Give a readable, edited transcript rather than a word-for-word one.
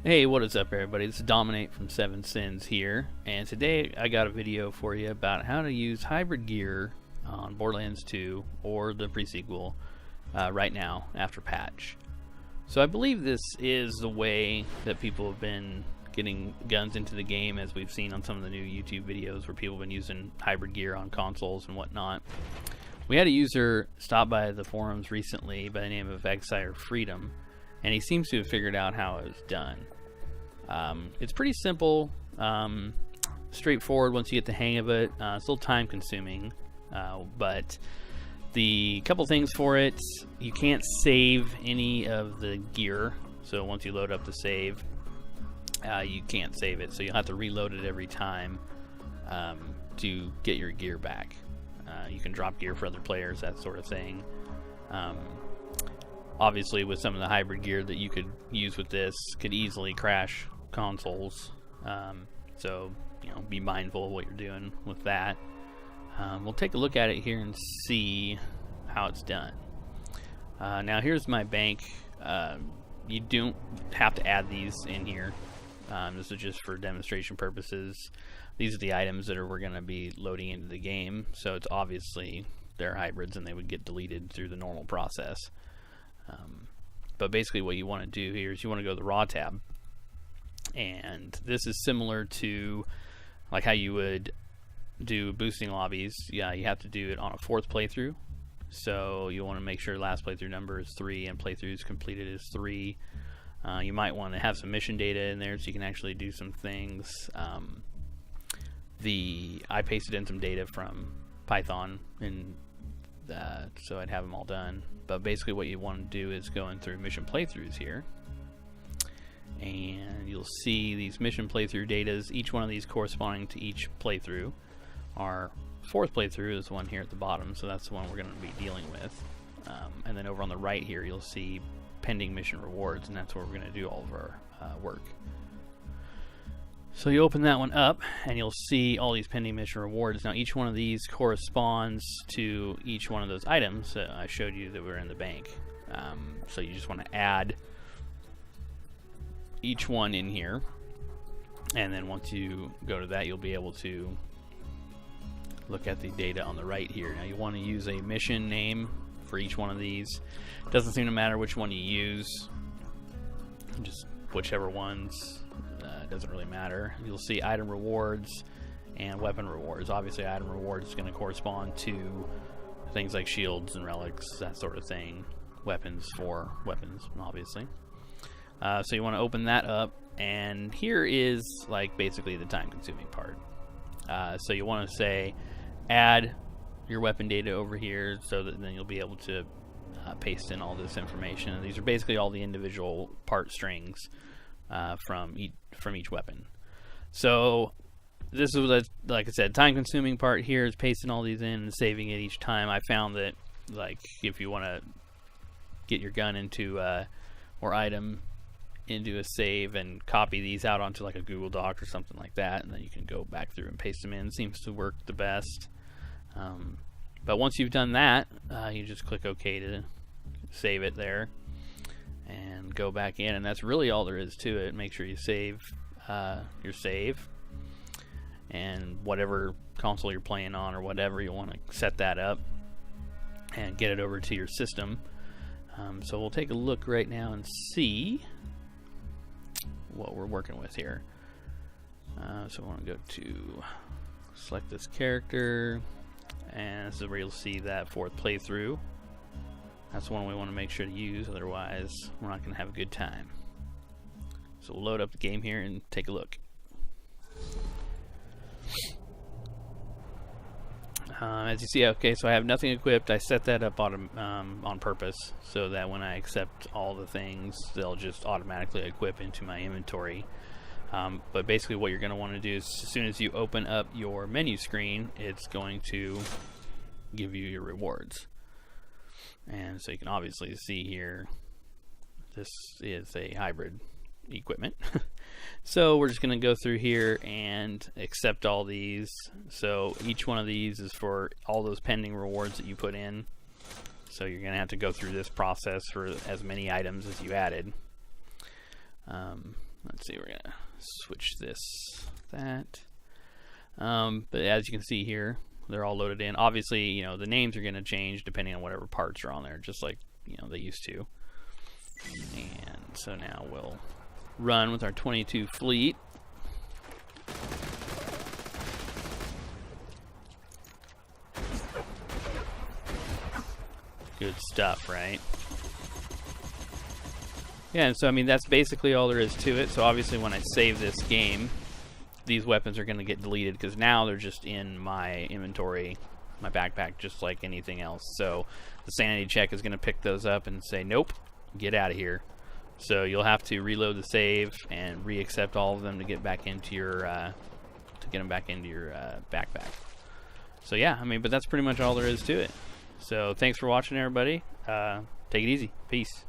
Hey, what is up everybody? This is Dominate from 7 Sins here, and today I got a video for you about how to use hybrid gear on Borderlands 2 or the pre-sequel right now after patch. So I believe this is the way that people have been getting guns into the game, as we've seen on some of the new YouTube videos where people have been using hybrid gear on consoles and whatnot. We had a user stop by the forums recently by the name of Exire Freedom, and he seems to have figured out how it was done. It's pretty simple, straightforward once you get the hang of it. It's a little time consuming, but the couple things for it: you can't save any of the gear, so once you load up the save, you can't save it, so you'll have to reload it every time to get your gear back. You can drop gear for other players, that sort of thing. Obviously, with some of the hybrid gear that you could use with this, could easily crash consoles. So, you know, be mindful of what you're doing with that. We'll take a look at it here and see how it's done. Now, here's my bank. You don't have to add these in here. This is just for demonstration purposes. These are the items that we're going to be loading into the game, so it's obviously they're hybrids and they would get deleted through the normal process. But basically what you want to do here is you want to go to the raw tab, and this is similar to like how you would do boosting lobbies. Yeah, you have to do it on a 4th playthrough, so you want to make sure last playthrough number is 3 and playthroughs completed is 3. You might want to have some mission data in there so you can actually do some things. I pasted in some data from Python and so I'd have them all done. But basically what you want to do is go in through mission playthroughs here, and you'll see these mission playthrough datas, each one of these corresponding to each playthrough. Our 4th playthrough is the one here at the bottom, so that's the one we're going to be dealing with. And then over on the right here you'll see pending mission rewards, and that's where we're going to do all of our work. So you open that one up and you'll see all these pending mission rewards. Now each one of these corresponds to each one of those items that I showed you that were in the bank. So you just want to add each one in here, and then once you go to that you'll be able to look at the data on the right here. Now you want to use a mission name for each one of these. It doesn't seem to matter which one you use, just whichever ones. Doesn't really matter. You'll see item rewards and weapon rewards. Obviously item rewards is going to correspond to things like shields and relics, that sort of thing. Weapons for weapons, obviously. So you want to open that up, and here is like basically the time consuming part. So you want to say add your weapon data over here, so that then you'll be able to paste in all this information. And these are basically all the individual part strings from each weapon. So this is, like I said, time-consuming part here is pasting all these in and saving it each time. I found that, like, if you want to get your gun into or item into a save and copy these out onto like a Google Doc or something like that, and then you can go back through and paste them in. Seems to work the best. But once you've done that, you just click OK to save it there and go back in, and that's really all there is to it. Make sure you save your save, and whatever console you're playing on or whatever, you want to set that up and get it over to your system. So we'll take a look right now and see what we're working with here. So I want to go to select this character, and this is where you'll see that 4th playthrough. That's the one we want to make sure to use, otherwise we're not going to have a good time. So we'll load up the game here and take a look. As you see, okay, so I have nothing equipped. I set that up on purpose so that when I accept all the things, they'll just automatically equip into my inventory. But basically what you're going to want to do is, as soon as you open up your menu screen, it's going to give you your rewards. And so you can obviously see here, this is a hybrid equipment. So we're just going to go through here and accept all these. So each one of these is for all those pending rewards that you put in. So you're going to have to go through this process for as many items as you added. Let's see, we're gonna switch this, that. But as you can see here, they're all loaded in. Obviously, you know, the names are gonna change depending on whatever parts are on there, just like, you know, they used to. And so now we'll run with our 22 fleet. Good stuff, right? Yeah, and so I mean that's basically all there is to it. So obviously when I save this game, these weapons are going to get deleted because now they're just in my inventory, my backpack, just like anything else. So the sanity check is going to pick those up and say, nope, get out of here. So you'll have to reload the save and re-accept all of them to get back into your backpack. So yeah, I mean, but that's pretty much all there is to it. So thanks for watching, everybody. Take it easy. Peace.